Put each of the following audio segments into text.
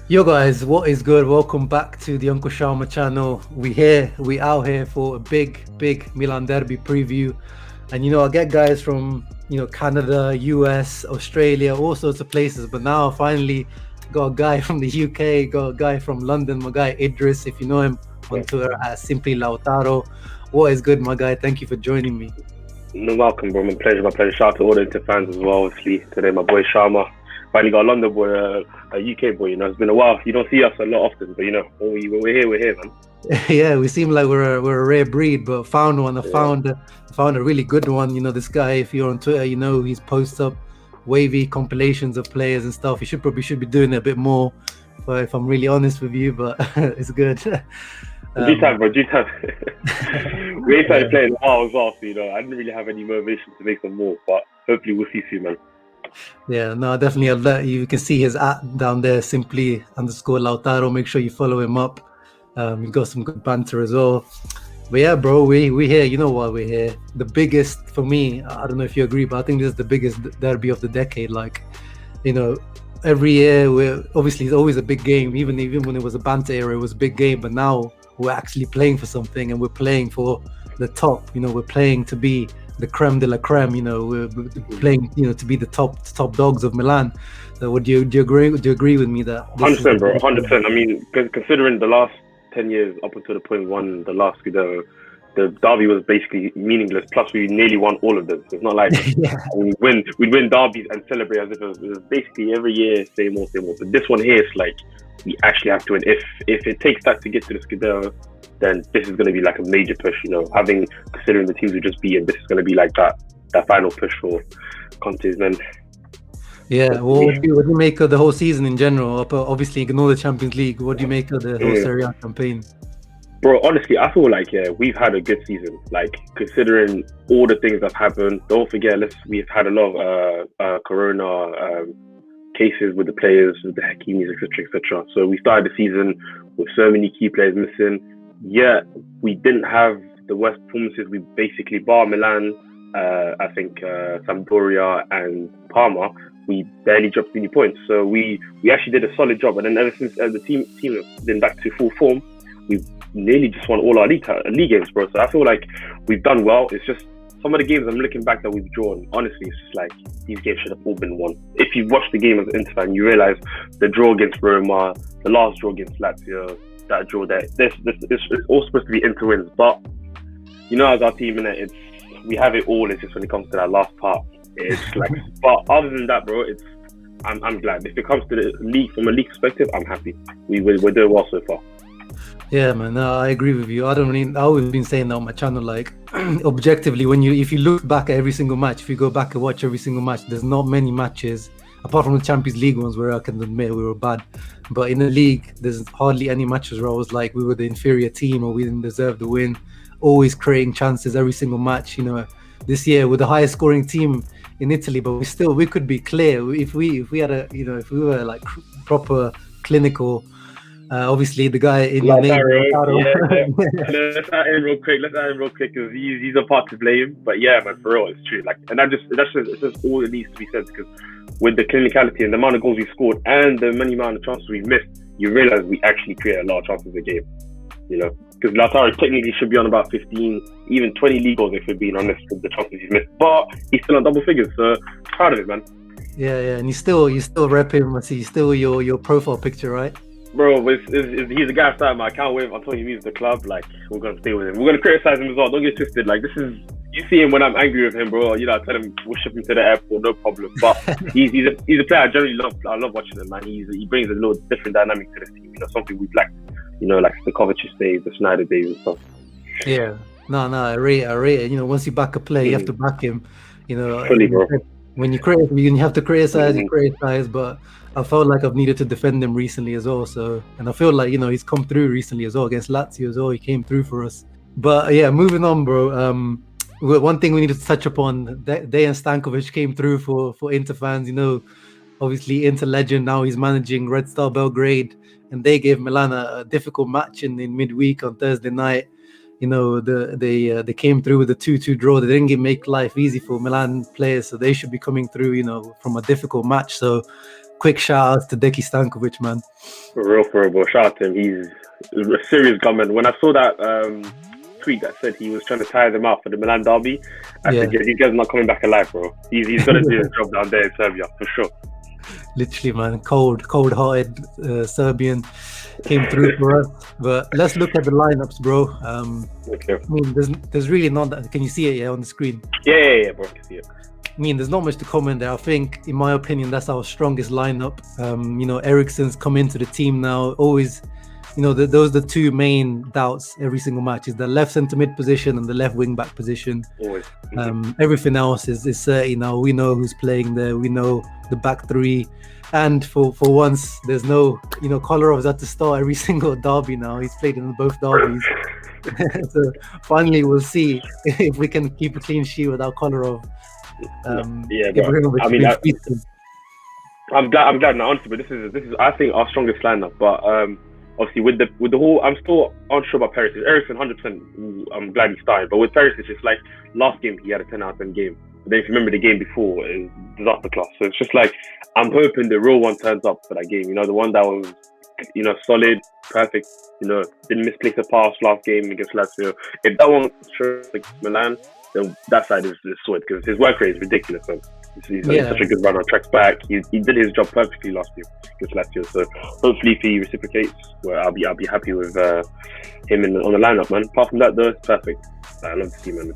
Yo guys, what is good? Welcome back to the Uncle Sharma channel. We out here for a big Milan derby preview. And I get guys from Canada, US, Australia, all sorts of places. But now finally got a guy from the UK, got a guy from London, my guy Idriss, if you know him on Twitter at Simply Lautaro. What is good, my guy? Thank you for joining me. No, welcome, bro. My pleasure. Shout out to all the Inter fans as well. Obviously, today my boy Sharma. Finally got a London boy, a UK boy. It's been a while. You don't see us a lot often, but when we're here, man. Yeah, we seem like we're a rare breed, but found one. I found a really good one. This guy, if you're on Twitter, he's posts up wavy compilations of players and stuff. He should be doing it a bit more, if I'm really honest with you. But it's good. Due time. We ain't started playing a while as well, so I didn't really have any motivation to make some more, but hopefully we'll see soon, man. Yeah, no, definitely. You can see his down there, simply _Lautaro. Make sure you follow him up. We've got some good banter as well. But yeah, bro, we here. You know why we're here? The biggest for me. I don't know if you agree, but I think this is the biggest derby of the decade. Every year it's always a big game. Even when it was a banter era, it was a big game. But now we're actually playing for something, and we're playing for the top. We're playing to be the creme de la creme. We're playing, to be the top dogs of Milan. So, do you agree? Do you agree with me that? 100%, bro. 100%. I mean, considering the last 10 years up until the point we won the last Scudetto, the derby was basically meaningless. Plus, we nearly won all of them. So it's not like we'd win derbies and celebrate as if it was basically every year same old. But this one here is like we actually have to win. If it takes that to get to the Scudetto, then this is going to be like a major push. Considering the teams we just beat, and this is going to be like that final push for Conte's men. Yeah, well, what do you make of the whole season in general? Obviously, ignore the Champions League. What do you make of the whole Serie A campaign? Bro, honestly, I feel like we've had a good season. Like, considering all the things that happened, don't forget, we've had a lot of corona cases with the players, with the Hakimis, etc. So we started the season with so many key players missing. Yeah, we didn't have the worst performances. We basically, bar Milan, I think Sampdoria and Parma, we barely dropped any points. So we actually did a solid job. And then ever since the team has been back to full form, we've nearly just won all our league games, bro. So I feel like we've done well. It's just some of the games I'm looking back that we've drawn, honestly, it's just like these games should have all been won. If you watch the game as an Inter fan, you realize the draw against Roma, the last draw against Lazio, that draw there, this is all supposed to be Inter wins. But as our team, we have it all. It's just when it comes to that last part, it's like. But other than that, bro, I'm glad. If it comes to the league, from a league perspective, I'm happy. We're doing well so far. Yeah, man, I agree with you. I've always been saying that on my channel, like, objectively, if you look back at every single match, if you go back and watch every single match, there's not many matches, apart from the Champions League ones where I can admit we were bad. But in the league, there's hardly any matches where I was like, we were the inferior team or we didn't deserve the win. Always creating chances every single match. This year we're the highest scoring team in Italy, but we could be clear if we had if we were like proper clinical. Obviously, the guy in your name. Let's add him real quick because he's a part to blame. But yeah, man, for real, it's true. Like, and that's just all that needs to be said, because with the clinicality and the amount of goals we scored and the many amount of chances we missed, you realize we actually create a lot of chances a game. Because Lautaro technically should be on about 15, even 20 league goals if we're being honest with the chances he's missed. But he's still on double figures, so proud of it, man. Yeah, and you still rep him. I see, he's still your profile picture, right? Bro, he's the guy I started my account with. I told you he's the club. Like, we're gonna stay with him. We're gonna criticize him as well. Don't get twisted. Like, this is, you see him when I'm angry with him, bro. I tell him we'll ship him to the airport, no problem. But he's a player I generally love. I love watching him, man. He brings a little different dynamic to the team. Something we've lacked. Like the Stankovic days, the Schneider days and stuff. Yeah, no, I rate it. Once you back a player, you have to back him. Fully, bro. When you have to criticize, you criticize. But I felt like I've needed to defend him recently as well. So, and I feel like he's come through recently as well against Lazio as well. He came through for us. But yeah, moving on, bro. One thing we need to touch upon: they and Stankovic came through for Inter fans. Obviously Inter legend. Now he's managing Red Star Belgrade, and they gave Milan a difficult match in midweek on Thursday night. They came through with a 2-2 draw. They didn't make life easy for Milan players, so they should be coming through, from a difficult match. So quick shout outs to Deki Stankovic, man. For real, bro. Shout out to him. He's a serious gunman. When I saw that tweet that said he was trying to tire them out for the Milan derby, I said, yeah, these guys are not coming back alive, bro. He's got to do his job down there in Serbia, for sure. Literally, man, cold-hearted Serbian came through for us. But let's look at the lineups, bro. Okay. I mean, there's really not that. Can you see it on the screen? Yeah, bro. I can see it. I mean, there's not much to comment there. I think, in my opinion, that's our strongest lineup. Eriksen's come into the team now. Always, those are the two main doubts every single match: is the left centre mid position and the left wing back position. Always. Everything else is certain now. We know who's playing there. We know the back three. And for once, there's no, Kolarov had to start every single derby now. He's played in both derbies. So finally, we'll see if we can keep a clean sheet without Kolarov. Yeah, bro. I mean, I'm glad now, honestly, but this is I think our strongest lineup. But obviously with the whole, I'm still unsure about Perisic. Eriksen 100%. I'm glad he started, but with Perisic, it's like last game he had a 10 out of 10 game. But then if you remember the game before, it was disaster class. So it's just like I'm hoping the real one turns up for that game. The one that was solid, perfect. Didn't misplace a pass last game against Lazio. If that one shows against Milan, then that side is sorted because his work rate is ridiculous. So he's such a good runner, tracks back. He did his job perfectly last year against Lazio. So hopefully, if he reciprocates, well, I'll be happy with him on the lineup, man. Apart from that, though, it's perfect. I love to see him.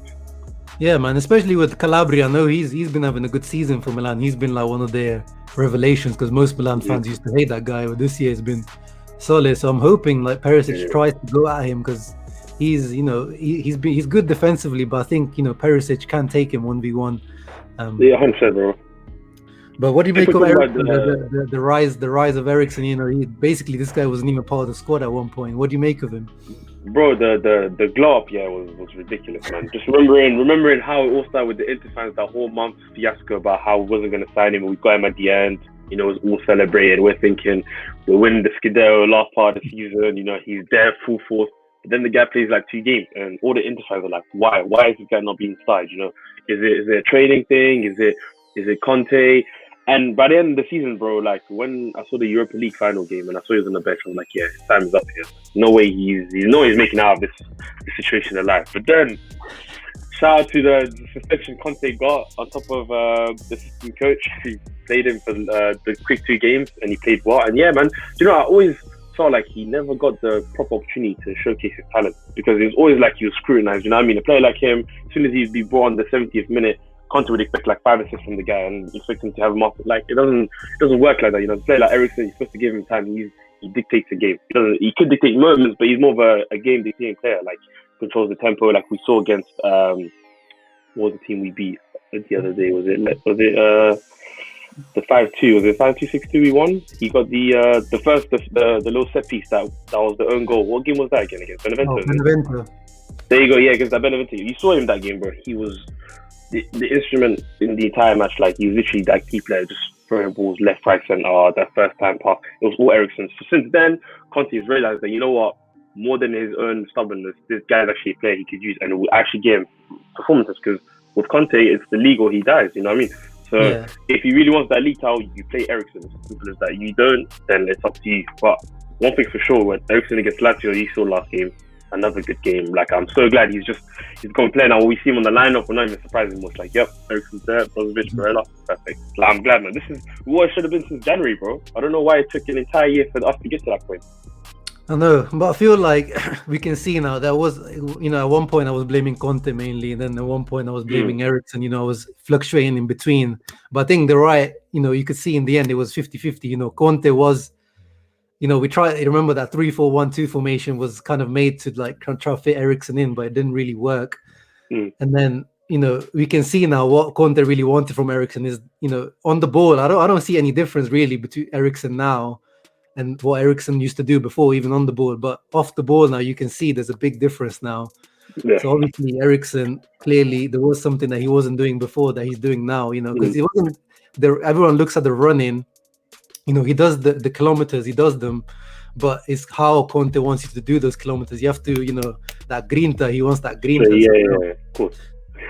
Yeah, man. Especially with Calabria, I know he's been having a good season for Milan. He's been like one of their revelations because most Milan fans used to hate that guy, but this year has been solid. So I'm hoping like Perisic tries to go at him because he's good defensively, but I think Perisic can take him 1v1. 100%, bro. But what do you make of Eriksen, the rise of Eriksen? Basically this guy wasn't even part of the squad at one point. What do you make of him? Bro, the glow up was ridiculous, man. Just remembering how it all started with the Inter fans, that whole month fiasco about how we wasn't going to sign him, and we got him at the end. It was all celebrated. We're thinking we're winning the Scudetto last part of the season. He's there full force. But then the guy plays like 2 games, and all the Inter fans are like, "Why? Why is this guy not being started? Is it a training thing? Is it Conte?" And by the end of the season, bro, like when I saw the Europa League final game and I saw he was on the bench, I was like, "Yeah, his time is up here. No way he's making out of this situation alive." But then, shout out to the suspension Conte got on top of the assistant coach. He played him for the quick 2 games, and he played well. And yeah, man, I always felt like he never got the proper opportunity to showcase his talent because it was always like he was scrutinized. A player like him, as soon as he'd be brought on the 70th minute, Conte would expect like 5 assists from the guy and expect him to have him off. Like it doesn't work like that. A player like Eriksen, you're supposed to give him time. He dictates a game. He could dictate moments, but he's more of a game dictating player. Like controls the tempo, like we saw against what was the team we beat the other day? Was it the 5-2? Was it 5-2, 6-2 we won? He got the first the little set piece that was the own goal. What game was that again? Against Benevento? Benevento. There you go. Yeah, against that Benevento. You saw him that game, bro. He was the instrument in the entire match. Like he was literally that key player, just throwing balls left, right, centre. That first time pass, it was all Eriksen. So since then, Conte has realised that more than his own stubbornness, this guy's actually a player he could use, and it will actually give him performances. Because with Conte, it's the league or he dies. You know what I mean? So if he really wants that league title, you play Eriksen. It's as simple as that. You don't, then it's up to you. But one thing for sure, when Eriksen against Lazio, you saw last game, another good game. Like I'm so glad he's going to play now. When we see him on the lineup, we're not even surprising much. Like, yep, Eriksen's there, Brozovic, Barella, perfect. Like, I'm glad, man. This is what it should have been since January, bro. I don't know why it took an entire year for us to get to that point. I know, but I feel like we can see now that was, at one point I was blaming Conte mainly, and then at one point I was blaming Eriksen. I was fluctuating in between. But I think you could see in the end it was 50-50. Conte was, we tried. Remember that 3-4-1-2 formation was kind of made to like try to fit Eriksen in, but it didn't really work. And then we can see now what Conte really wanted from Eriksen is, on the ball. I don't see any difference really between Eriksen now and what Eriksen used to do before, even on the ball. But off the ball now, you can see there's a big difference now. Yeah. So obviously Eriksen, clearly there was something that he wasn't doing before that he's doing now. Because he wasn't there. Everyone looks at the running. He does the kilometers, he does them, but it's how Conte wants you to do those kilometers. You have to, that grinta. He wants that grinta. Yeah, of course.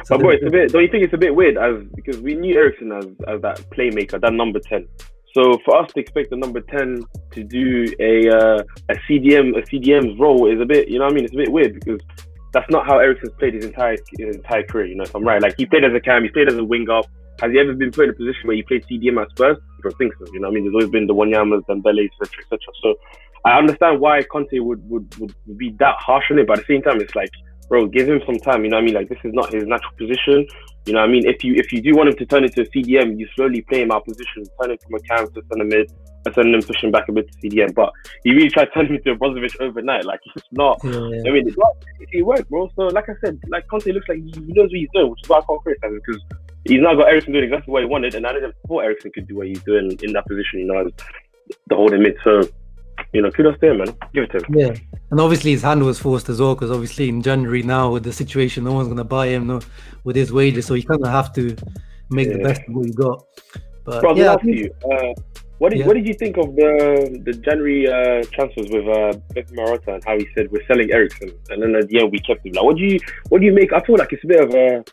So but boy, don't you think it's a bit weird because we knew Eriksen as that playmaker, that number 10. So for us to expect the number 10 to do a CDM's role is a bit, you know what I mean? It's a bit weird because that's not how Eriksen's played his entire career. You know, if I'm right, like he played as a cam, he played as a winger. Has he ever been put in a position where he played CDM at Spurs? I don't think so. You know what I mean? There's always been the Wanyamas, Dembele, etc. So I understand why Conte would be that harsh on it, but at the same time, it's like, bro, give him some time. You know what I mean? Like, this is not his natural position. You know what I mean? If you do want him to turn into a CDM, you slowly play him out of position, turn him from a cam to centre mid, and then push him back a bit to CDM. But he really tried to turn him into a Brozovic overnight. Like, it's not. Yeah. I mean, it worked, bro. So, like I said, like Conte looks like he knows what he's doing, which is why I can't criticize him, because he's now got Eriksen doing exactly what he wanted, and I didn't thought Eriksen could do what he's doing in that position, you know, as the holding mid. So, you know, kudos to him, man. Give it to him. Yeah, and obviously his hand was forced as well, because obviously in January now with the situation, no one's going to buy him with his wages, so you kind of have to make the best of what you got. But bro, yeah, what did you think of the January transfers with Marotta and how he said we're selling Eriksen, and then at the end we kept him? Like, what do you make? I feel like it's a bit of a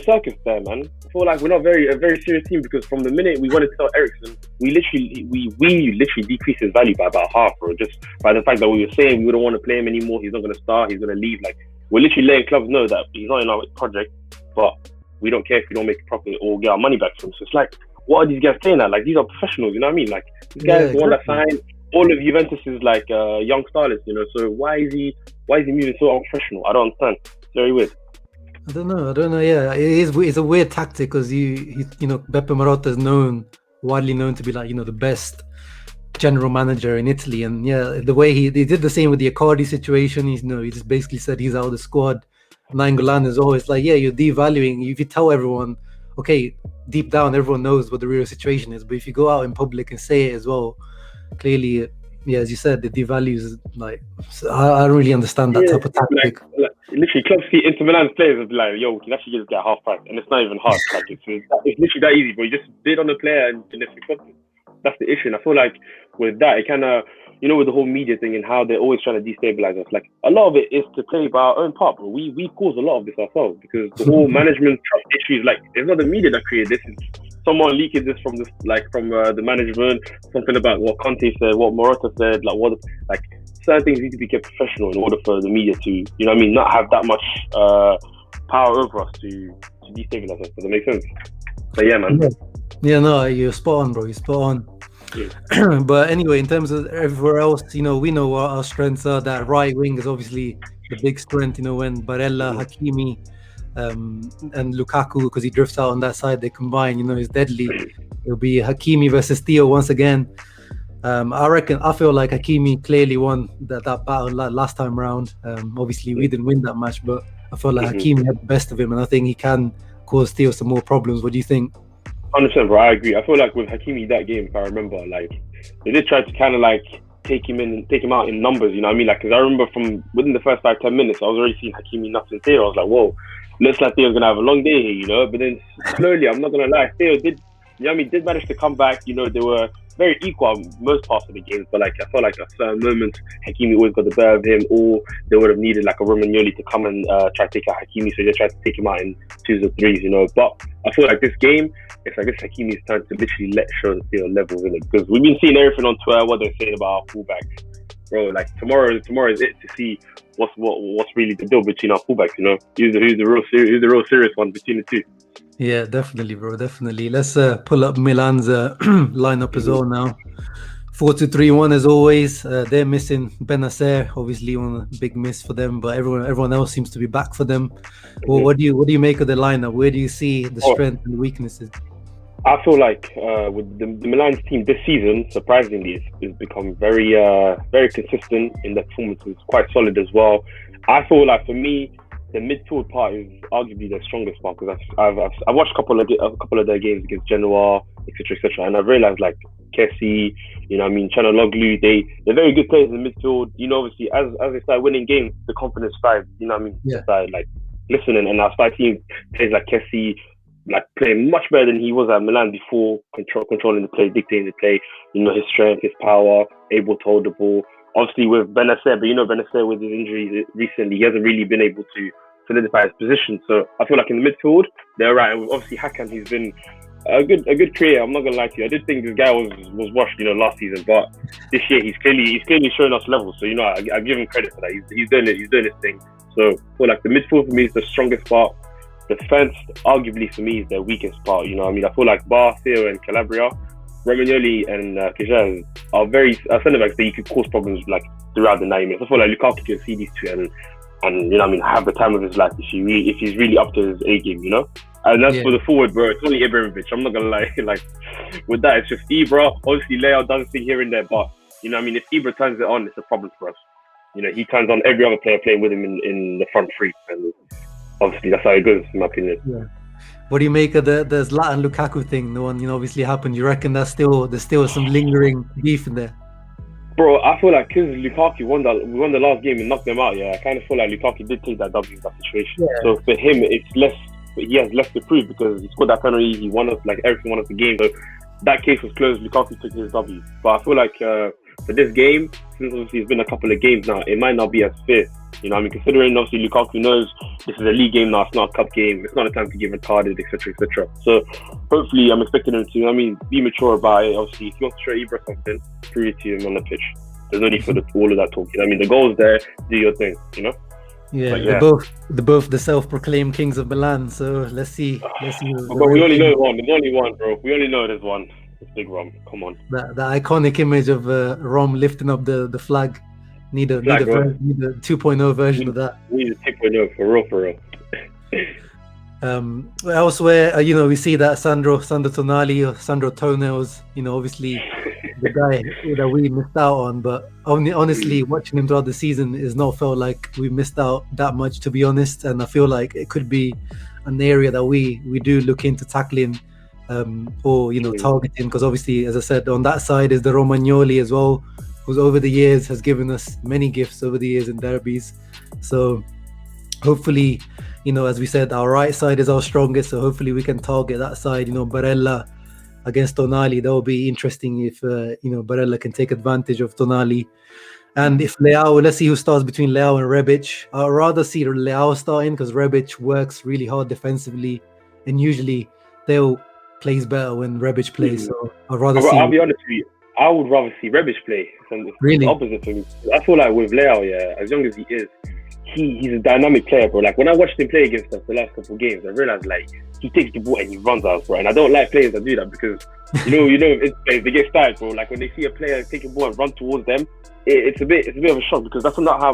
circus there, man. I feel like we're not a very serious team, because from the minute we wanted to sell Eriksen, we literally decreased his value by about half, bro. Just by the fact that we were saying we don't want to play him anymore, he's not going to start, he's going to leave. Like, we're literally letting clubs know that he's not in our project, but we don't care if we don't make a profit or get our money back from him. So it's like, what are these guys playing at? Like, these are professionals, you know what I mean? Like, these guys, the one that signed all of Juventus is like young starlets, you know. So why is he moving so unprofessional? I don't understand. It's very weird. I don't know. Yeah, it's a weird tactic, because you know, Beppe Marotta is widely known to be like, you know, the best general manager in Italy, and yeah, the way he did the same with the Icardi situation. He just basically said he's out of the squad. Nainggolan is always like, yeah, you're devaluing. If you tell everyone, okay, deep down everyone knows what the real situation is, but if you go out in public and say it as well, clearly, yeah, as you said, the devalues. Like, I don't really understand that type of tactic. Like, literally, clubs see Inter Milan's players and be like, yo, we can actually just get half price, and it's not even hard. Like, it's literally that easy, but you just bid on the player and it's successful. That's the issue. And I feel like with that, it kind of, you know, with the whole media thing and how they're always trying to destabilize us, like, a lot of it is to play by our own part, but we cause a lot of this ourselves, because the whole management trust issues, like, it's not the media that created this. It's someone leaking this from the management, something about what Conte said, what Marotta said, like certain things need to be kept professional in order for the media to, you know what I mean, not have that much power over us to destabilize us. Does that make sense? But yeah, man. Yeah, no, you're spot on, bro. You're spot on. Yeah. But anyway, in terms of everywhere else, you know, we know what our strengths are. That right wing is obviously the big strength, you know, when Barella, Hakimi, and Lukaku, because he drifts out on that side, they combine, you know, is deadly. It'll be Hakimi versus Theo once again. I feel like Hakimi clearly won that battle last time round. Obviously we didn't win that match, but I feel like Hakimi had the best of him, and I think he can cause Theo some more problems. What do you think? 100%, bro. I agree. I feel like with Hakimi that game, if I remember, like, they did try to kind of like take him out in numbers, you know what I mean? Like, because I remember from within the first 5-10 minutes, I was already seeing Hakimi nothing Theo. I was like, whoa, looks like Theo's gonna have a long day here, you know. But then slowly, I'm not gonna lie, Theo did, you know what I mean, did manage to come back. You know, they were very equal most parts of the games, but like, I felt like at certain moments Hakimi always got the better of him, or they would have needed like a Romagnoli to come and try to take out Hakimi, so they tried to take him out in 2s or 3s, you know. But I feel like this game, it's like this Hakimi's time to literally show Theo levels in it, because we've been seeing everything on Twitter, what they're saying about our fullbacks, bro. Like, tomorrow is it to see what's really the deal between our fullbacks, you know. Who's the real serious one between the two. Yeah, definitely, bro. Definitely. Let's pull up Milan's lineup as well now. 4-2-3-1 as always. They're missing Benacer, obviously one big miss for them, but everyone else seems to be back for them. Well, what do you make of the lineup? Where do you see the strengths and the weaknesses? I feel like with the Milan's team this season, surprisingly, it's become very very consistent in their performances, quite solid as well. I feel like for me, the midfield part is arguably their strongest part, because I've watched a couple of their games against Genoa, etc., and I've realized like Kessie, you know what I mean, Chanaloglu, they're very good players in the midfield. You know, obviously as they start winning games, the confidence started, you know what I mean, started like listening, and I started seeing players like Kessie like playing much better than he was at Milan before, controlling the play, dictating the play. You know, his strength, his power, able to hold the ball. Obviously with Benacer, but you know, Benacer with his injuries recently, he hasn't really been able to solidify his position. So I feel like in the midfield, they're right. And with obviously Hakan, he's been a good creator. I'm not gonna lie to you. I did think this guy was washed, last season, but this year he's clearly showing us levels. So I give him credit for that. He's doing it. He's doing his thing. So like the midfield for me is the strongest part. Defense, arguably for me, is the weakest part. I feel like Bar, Theo, and Calabria, Romagnoli and Kijaz are very centre backs that you could cause problems like throughout the 90 minutes. I feel like Lukaku can see these two and have the time of his life if he's really up to his A game, And that's for the forward, bro. It's only Ibrahimovic. I'm not gonna lie. Like with that, it's just Ibra. Obviously, Leo does thing here and there, but if Ibra turns it on, it's a problem for us. He turns on every other player playing with him in the front three, and obviously that's how it goes, in my opinion. Yeah. What do you make of the Zlatan Lukaku thing? The one obviously happened. You reckon there's still some lingering beef in there? Bro, I feel like because Lukaku won the last game and knocked them out. Yeah, I kind of feel like Lukaku did take that W in that situation. Yeah. So for him, it's less. He has less to prove because he scored that penalty. He won us like everything won us the game. So that case was closed. Lukaku took his W. But I feel like for this game, since obviously it's been a couple of games now, it might not be as fair. Considering obviously Lukaku knows this is a league game now, it's not a cup game, it's not a time to get retarded, etc., etc. So hopefully, I'm expecting him to, be mature about it. Obviously, if you want to show Ibra something, prove it to him on the pitch. There's no need for all of that talking. The goal's there, do your thing, Yeah, they're both the self-proclaimed kings of Milan. So let's see. But we only know one. There's only one, bro. We only know there's one. It's Big Rom. Come on. The iconic image of Rom lifting up the flag. Need a 2.0 version of that. We need a 2.0 for real. Elsewhere, we see that Sandro Tonali or Sandro Toenails, obviously the guy that we missed out on. But honestly, watching him throughout the season has not felt like we missed out that much, to be honest. And I feel like it could be an area that we do look into tackling or targeting, because obviously, as I said, on that side is the Romagnoli as well, who's over the years has given us many gifts over the years in derbies. So hopefully, as we said, our right side is our strongest, so hopefully we can target that side. Barella against Tonali, that will be interesting if Barella can take advantage of Tonali. And if Leao, let's see who starts between Leao and Rebic. I'd rather see Leao starting because Rebic works really hard defensively, and usually Theo plays better when Rebic plays. So I'd rather see. I'll be honest with you, I would rather see Rebic play. Really? The opposite for me. I feel like with Leao, as young as he is, he's a dynamic player, bro. Like when I watched him play against us the last couple of games, I realized like he takes the ball and he runs out, bro. And I don't like players that do that because they get started, bro. Like when they see a player take a ball and run towards them, it's a bit of a shock because that's not how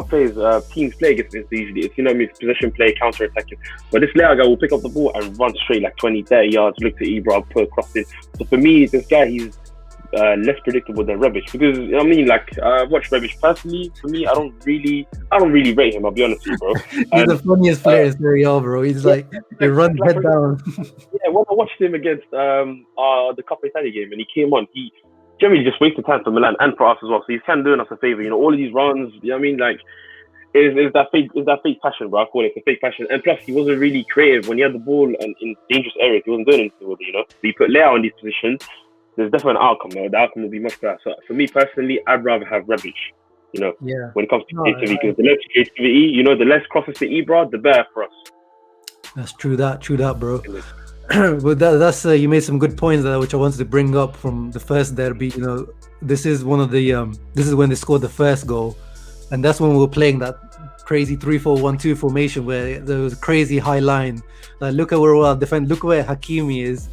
teams play against this usually. It's possession play, counter attacking. But this Leao guy will pick up the ball and run straight like 20, 30 yards, look to Ibra, put across it. So for me, this guy, he's less predictable than Rebic because I watch Rebic personally. For me, I don't really rate him. I'll be honest with you, bro. He's the funniest player in Serie A, bro. He's he runs head down. Yeah, when I watched him against the Coppa Italia game and he came on, he generally just wasted time for Milan and for us as well. So he's kind of doing us a favor. All of these runs. Is that fake passion, bro? I call it a fake passion. And plus, he wasn't really creative when he had the ball and in dangerous areas. He wasn't doing anything with it. So you put Leao in these positions. There's definitely an outcome, though. The outcome will be much better. So for me personally, I'd rather have Rebic, when it comes to creativity, because the less creativity, the less crosses to Ibra, the better for us. That's true that, bro. But that's you made some good points there, which I wanted to bring up from the first derby. This is one of the this is when they scored the first goal, and that's when we were playing that crazy 3-4-1-2 formation where there was a crazy high line. Like look at where our defense, look where Hakimi is.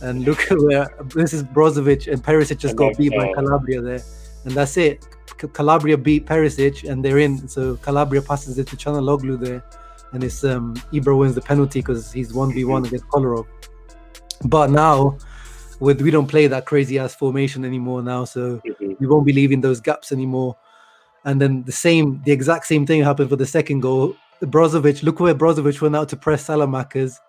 And look at where this is Brozovic and Perisic just got beat by Calabria there. And that's it. Calabria beat Perisic and they're in. So Calabria passes it to Çalhanoğlu there. And it's Ibra wins the penalty because he's 1v1 against Kolarov. But now, we don't play that crazy ass formation anymore now. So we won't be leaving those gaps anymore. And then the exact same thing happened for the second goal. Brozovic, look where Brozovic went out to press Salamakers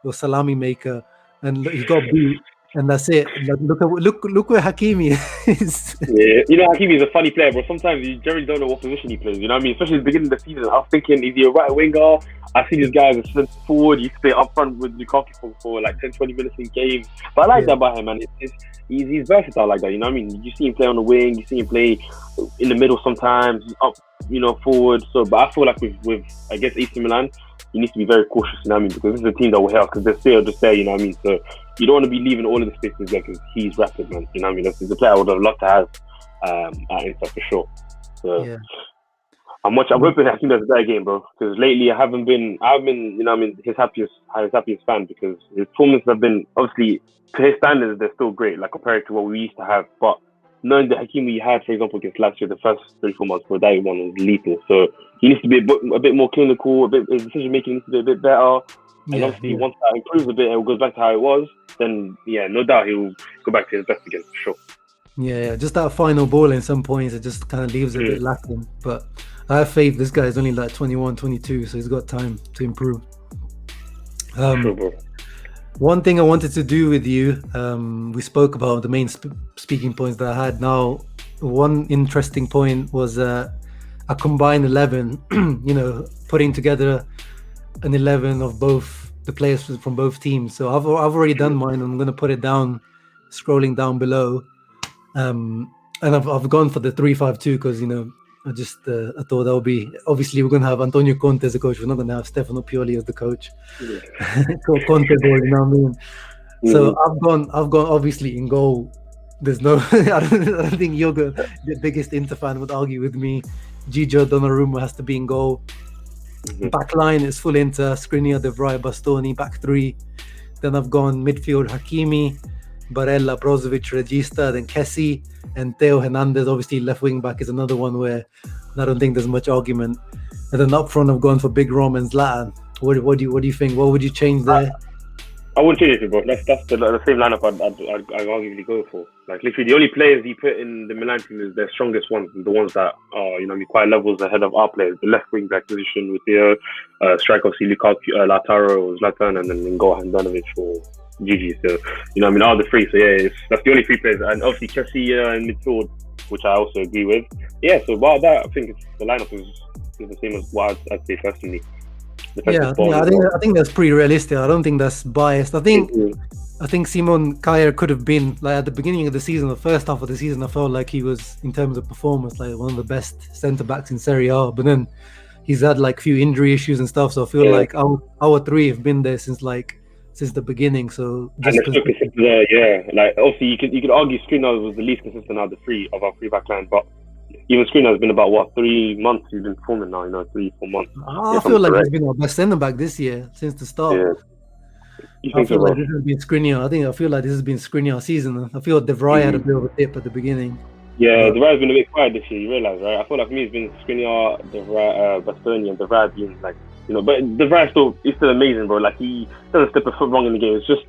or Salami Maker. And he got beat, and that's it. Look where Hakimi is. Yeah, Hakimi is a funny player, bro. Sometimes you generally don't know what position he plays. Especially at the beginning of the season. I was thinking, is he a right winger? I see this guy as a centre forward. He play up front with Lukaku for like 10-20 minutes in games. But I like that about him, man. He's versatile like that. You see him play on the wing. You see him play in the middle sometimes. Up, forward. So, but I feel like with against AC Milan, he needs to be very cautious, because this is a team that will help because they're still just there, So you don't want to be leaving all of the spaces there because he's rapid, man. You know what I mean? He's a player I would have loved to have at Inter for sure. So Yeah. I'm hoping I think that's a better game, bro. Because lately I haven't been, you know, I mean, his happiest fan because his performances have been obviously to his standards they're still great, like compared to what we used to have. But knowing the Hakimi he had, for example, against Lazio the first 3-4 months, bro, that one was lethal. So he needs to be a bit more clinical. His decision making needs to be a bit better. And obviously, once that improves a bit and goes back to how it was, then yeah, no doubt he'll go back to his best again for sure. Yeah, just that final ball in some points, it just kind of leaves it a bit lacking. But I have faith this guy is only like 21, 22, so he's got time to improve. Sure, bro. One thing I wanted to do with you, we spoke about the main speaking points that I had. Now, one interesting point was a combined 11, you know, putting together an 11 of both the players from both teams. So I've already done mine. I'm going to put it down, scrolling down below. And I've gone for the 3-5-2 because, you know, I thought that would be, obviously we're going to have Antonio Conte as the coach. We're not going to have Stefano Pioli as the coach. Yeah. So Conte boy, you know what I mean? So I've gone obviously in goal. There's no, I don't think you're the biggest Inter fan would argue with me. Gigio Donnarumma has to be in goal. Back line is full Inter, Skriniar, De Vrij, Bastoni, back three. Then I've gone midfield Hakimi, Barella, Brozovic, Regista, then Kessie, and Theo Hernandez. Obviously, left wing back is another one where I don't think there's much argument. And then up front, I've gone for Big Rom and Zlatan. What do you think? What would you change there? I wouldn't change it, bro. That's the same lineup I'd arguably go for. Like literally, the only players he put in the Milan team is their strongest ones, the ones that are, you know, quite levels ahead of our players. The left wing back position with Theo, striker obviously Lukaku, Lautaro, Zlatan, and then N'Golo Handanovic for Gigi. So you know, I mean, all the three. So yeah, that's the only three players, and obviously Kessie in midfield, which I also agree with. Yeah. So while that, I think the lineup is the same as what I'd say personally. Yeah, I think that's pretty realistic. I don't think that's biased. I think Simon Kjaer could have been like at the beginning of the season, the first half of the season. I felt like he was, in terms of performance, like one of the best centre backs in Serie A. But then he's had like a few injury issues and stuff. So I feel like our three have been there since the beginning. So just like obviously you could argue Skriniar was the least consistent out of the three of our three back line, but even Skriniar has been about 3 months he's been performing now, 3-4 months. I feel like he's been our best centre back this year since the start. Yeah. I feel like this has been Skriniar. I feel like this has been Skriniar season. I feel De Vrij had a bit of a dip at the beginning. Yeah, De Vrij's been a bit quiet this year, you realise, right? I feel like for me it's been Skriniar, De Vrij, Bastoni, and De Vrij being like, you know, but De Vrij is still amazing, bro. Like he doesn't step a foot wrong in the game. It's just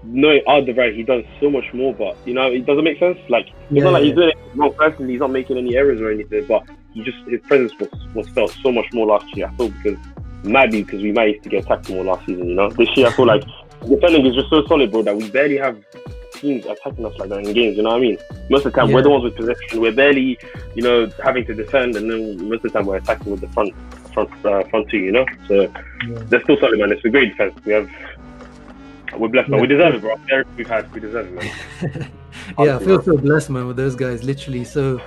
knowing De Vrij, he does so much more, but you know, it doesn't make sense. Like it's not like he's doing it wrong personally. He's not making any errors or anything, but his presence was felt so much more last year. I thought because we might used to get attacked more last season. You know, this year I feel like defending is just so solid, bro, that we barely have teams attacking us like that in games. You know what I mean? Most of the time we're the ones with possession. We're barely, you know, having to defend, and then most of the time we're attacking with the front two. You know, so they're still solid, man. It's a great defense. We're blessed, man. We deserve it, bro. We deserve it, man. I feel so blessed, man, with those guys. Literally, so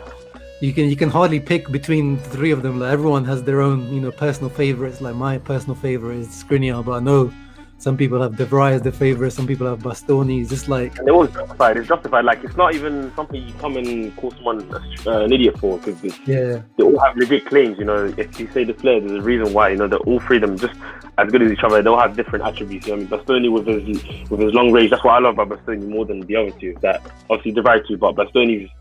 you can hardly pick between the three of them. Like everyone has their own, you know, personal favorites. Like my personal favorite is Skriniar, but I know some people have De Vrij as their favorite. Some people have Bastoni. It's just like, and they're all justified. It's justified. Like it's not even something you come and call someone an idiot for, because they all have legit claims. You know, if you say the player, there's a reason why. You know, they're all three of them just as good as each other. They all have different attributes. You know, I mean, Bastoni with his long range. That's what I love about Bastoni more than the other two. That obviously De Vrij too, but Bastoni's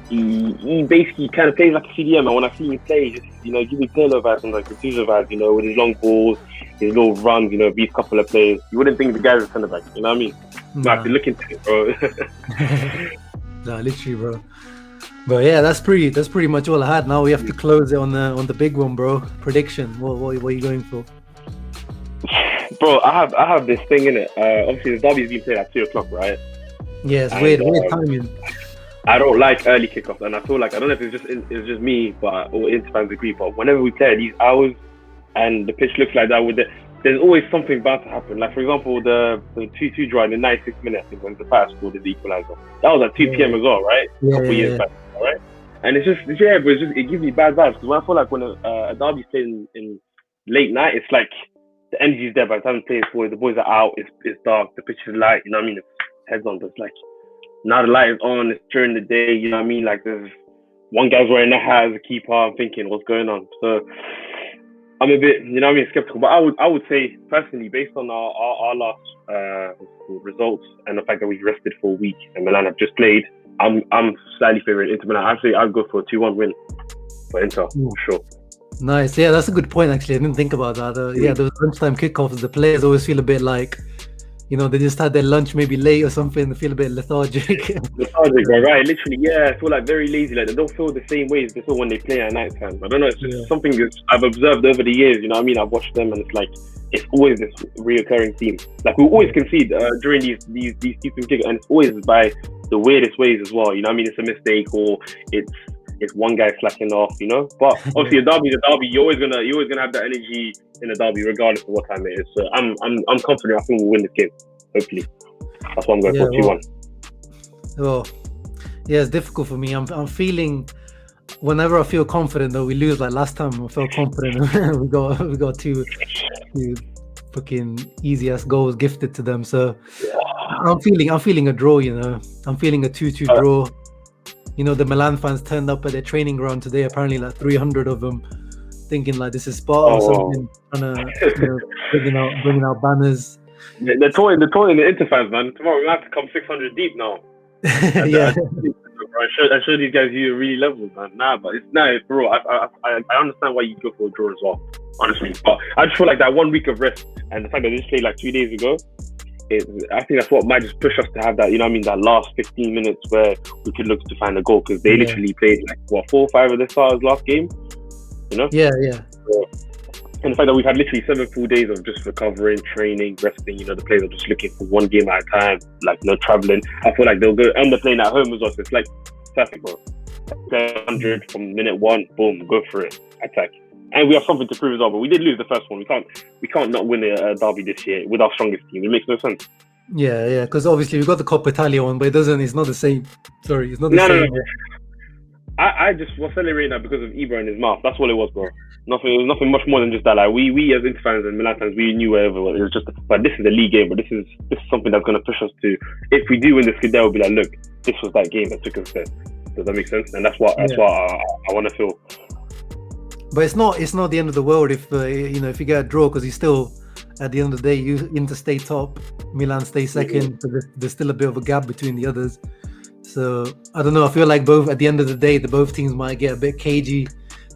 he basically kind of plays like a CDM. And when I see him play, he just, you know, give me Pirlo vibes and like Gattuso vibes. You know, with his long balls, his little runs. You know, beat a couple of players. You wouldn't think the guy's a centre back. You know what I mean? Nah. I have to look into it, bro. Nah, literally, bro. But yeah, that's pretty much all I had. Now we have to close it on the big one, bro. Prediction. What are you going for? Bro, I have this thing in it. Obviously, the derby's been played at 2:00, right? Yeah, it's weird timing. I don't like early kickoffs, and I feel like, I don't know if it's just me, but all Inter fans agree. But whenever we play at these hours, and the pitch looks like that, there's always something bad to happen. Like for example, the 2-2 draw in the 96th minute, I think, when the pass scored the equalizer. That was at 2 p.m. as well, right? A couple years back, right? And it's just but it gives me bad vibes, because when I feel like when a derby's played in late night, it's like the energy's there by the time the players forward, the boys are out, it's dark, the pitch is light, you know what I mean? heads on. But it's like now the light is on. It's during the day. You know what I mean? Like there's one guy's wearing a hat as a keeper. I'm thinking, what's going on? So I'm a bit, you know what I mean, skeptical. But I would say personally, based on our last results and the fact that we rested for a week and Milan have just played, I'm slightly favouring Inter Milan. Actually, I'd go for a 2-1 win for Inter, for sure. Nice. Yeah, that's a good point, actually. I didn't think about that. Yeah, those lunchtime kickoffs, the players always feel a bit like, you know, they just had their lunch maybe late or something. They feel a bit lethargic. Lethargic, right? Literally, yeah. I feel like very lazy. Like they don't feel the same way as they feel when they play at night time. I don't know. It's just something that I've observed over the years. You know what I mean? I've watched them, and it's like it's always this reoccurring theme. Like we always concede during these kicks, and it's always by the weirdest ways as well. You know what I mean? It's a mistake or it's one guy slacking off, you know. But obviously, a derby. You're always gonna have that energy in a derby, regardless of what time it is. So I'm confident. I think we'll win this game. Hopefully, that's what I'm going for. 2-1. Well, yeah, it's difficult for me. I'm feeling. Whenever I feel confident, though, we lose. Like last time, I felt confident. we got two fucking easy ass goals gifted to them. So I'm feeling a draw. You know, I'm feeling a 2-2 draw. You know, the Milan fans turned up at their training ground today, apparently like 300 of them, thinking like this is Sparta or something, trying to bringing out banners. They're toying the Inter fans, man. Tomorrow we have to come 600 deep now. Yeah. I show these guys you really levels, man. Nah, but it's for real. I understand why you go for a draw as well, honestly. But I just feel like that 1 week of rest and the fact that they just played like 2 days ago, I think that's what might just push us to have that, you know what I mean, that last 15 minutes where we could look to find a goal, because they literally played like 4 or 5 of the stars last game, you know? Yeah. So, and the fact that we've had literally 7 full days of just recovering, training, resting, you know, the players are just looking for one game at a time, like no traveling. I feel like they'll go end up playing at home as well, so it's like perfect, bro. 100 from minute 1, boom, go for it, attack. And we have something to prove as well, but we did lose the first one. We can't not win a derby this year with our strongest team. It makes no sense. Yeah, because obviously we got the Coppa Italia one, but it's not the same. Sorry, it's not the same. No. I just was celebrating that because of Ibra in his mouth. That's all it was, bro. It was nothing much more than just that. Like we as Inter fans and Milan fans, we knew wherever it was just. But this is a league game, but this is something that's going to push us to. If we do win this, they'll be like, look, this was that game that took us there. Does that make sense? And that's what I want to feel. But it's not the end of the world if if you get a draw, because you still, at the end of the day, you Inter stay top, Milan stay second. So there's still a bit of a gap between the others. So I don't know. I feel like both at the end of the day, both teams might get a bit cagey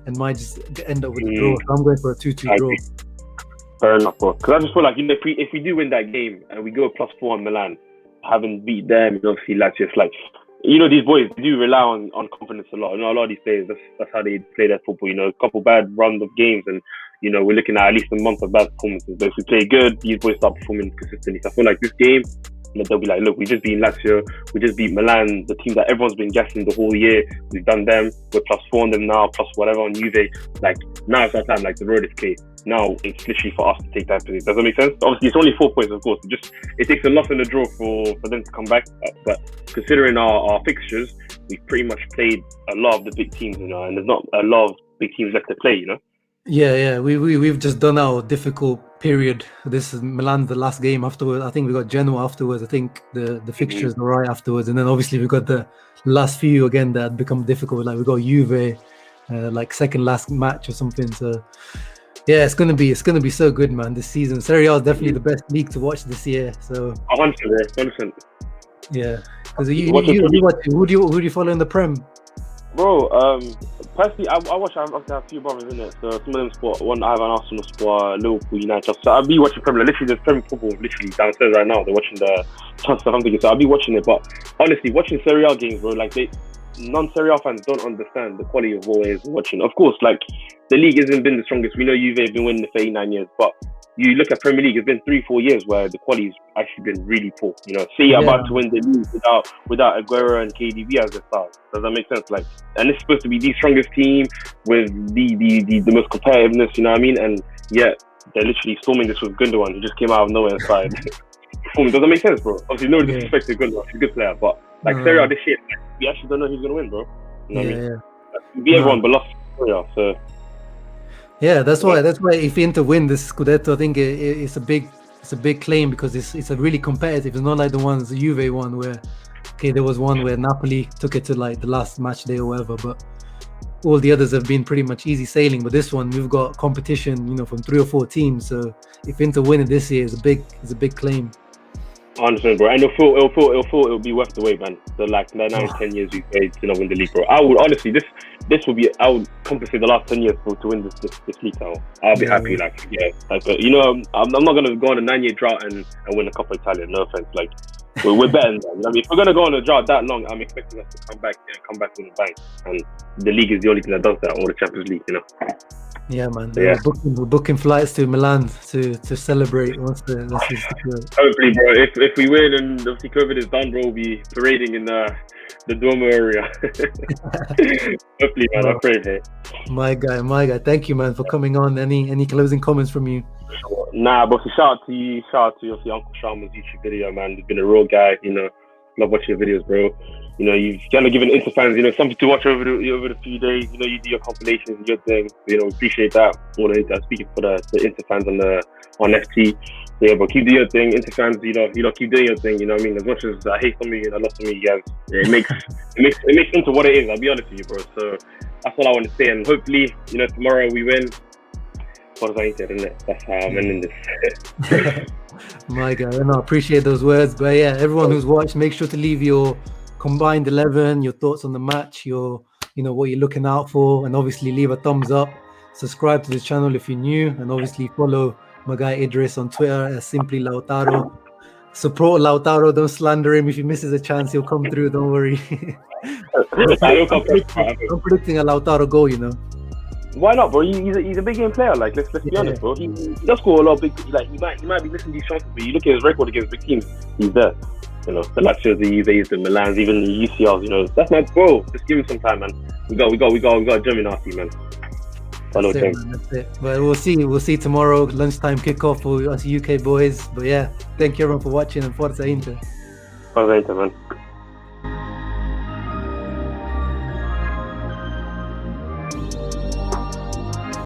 and might just end up with a draw. So I'm going for a 2-2 draw. Fair enough, bro. Because I just feel like if we do win that game and we go +4 on Milan, having beat them, obviously Lazio, it's like, you know, these boys do rely on confidence a lot. You know, a lot of these players, that's how they play their football. You know, a couple bad runs of games, and you know, we're looking at least a month of bad performances. But if we play good, these boys start performing consistently. So I feel like this game, they'll be like, look, we just beat Lazio, we just beat Milan, the team that everyone's been guessing the whole year. We've done them. We're +4 on them now, plus whatever on Juve. Like now it's our time. Like the road is clear. Now it's literally for us to take that position. Does that make sense? Obviously, it's only 4 points, of course. It takes a loss and a draw for them to come back. But considering our fixtures, we've pretty much played a lot of the big teams, you know, and there's not a lot of big teams left to play, you know. Yeah. We've just done our difficult period. This is Milan, the last game afterwards. I think we got Genoa afterwards. I think the fixtures are right afterwards, and then obviously we got the last few again that had become difficult. Like we got Juve, like second last match or something. So. Yeah, it's gonna be so good, man. This season, Serie A is definitely the best league to watch this year. So 100%. Yeah, because who do you follow in the Prem? Bro, personally, I watch. I have a few brothers in it. So some of them sport. One, I have an Arsenal sport, Liverpool, United. So I'll be watching Premier. Literally, there's Premier football literally downstairs right now. They're watching the Southampton. So I'll be watching it. But honestly, watching Serie A games, bro, like non-Serie A fans don't understand the quality of what is watching. Of course, like the league hasn't been the strongest. We know Juve have been winning it for 8-9 years, but you look at Premier League, it's been 3-4 years where the quality's actually been really poor. You know, City are about to win the league without Aguero and KDB as the stars. Does that make sense? Like, and it's supposed to be the strongest team with the most competitiveness. You know what I mean? And yet they're literally storming this with Gundogan, who just came out of nowhere and started performing. Does that make sense, bro? Obviously, no disrespect to Gundogan, he's a good player, but like Serie A this year, we actually don't know who's gonna win, bro. You know what I mean? We beat everyone but lost Serie A, so. Yeah, that's why if Inter win this Scudetto, I think it's a big it's a big claim because it's a really competitive. It's not like the ones the Juve won where, okay, there was one where Napoli took it to like the last match day or whatever, but all the others have been pretty much easy sailing. But this one, we've got competition, you know, from 3 or 4 teams. So if Inter win it this year, is a big claim. I understand, bro, and it'll be worth the wait, man. The 9-10 years we played to not win the league, bro. I would honestly, I would compensate the last 10 years to win this league now. I'll be happy, you know, I'm not gonna go on a 9-year drought and win a Coppa Italia. No offense, like we're better than that. You know, I mean, if we're gonna go on a drought that long, I'm expecting us to come back with a bang. And the league is the only thing that does that, or the Champions League, you know. Yeah, man. Yeah. We're booking flights to Milan to celebrate once the hopefully, bro. If we win and obviously COVID is done, bro, we'll be parading in the Duomo area. Hopefully, man. I pray, hey. My guy. Thank you, man, for coming on. Any closing comments from you? Nah, but shout out to you. Shout out to obviously Uncle Sharma's YouTube video, man. He's been a real guy. You know, love watching your videos, bro. You know, you've kind of given Inter fans, you know, something to watch over the few days. You know, you do your compilations, your thing. You know, appreciate that. Speaking for the Inter fans on FT. Yeah, but keep doing your thing. Inter fans, you know, keep doing your thing. You know what I mean? As much as I hate some of you and I love some of you guys, it makes into what it is. I'll be honest with you, bro. So that's all I want to say. And hopefully, you know, tomorrow we win. Forza Inter, isn't it? That's how I'm ending this. My guy, I appreciate those words. But yeah, everyone who's watched, make sure to leave your combined 11, your thoughts on the match, you know, what you're looking out for, and obviously leave a thumbs up. Subscribe to the channel if you're new, and obviously follow my guy Idriss on Twitter as simply Lautaro. Support Lautaro, don't slander him. If he misses a chance, he'll come through, don't worry. I'm predicting a Lautaro goal, you know. Why not, bro? He's a big game player. Like, let's be honest, bro. He does score a lot of big. Like, he might be missing these chances, but you look at his record against big teams. He's there. You know, the Lazios, the Juves, the Milans, even the UCLs. You know, that's my bro. Just give him some time, man. We got a gem in our team, man. That's it. But we'll see tomorrow, lunchtime kickoff for us UK boys. But yeah, thank you everyone for watching, and Forza Inter. Forza Inter, man.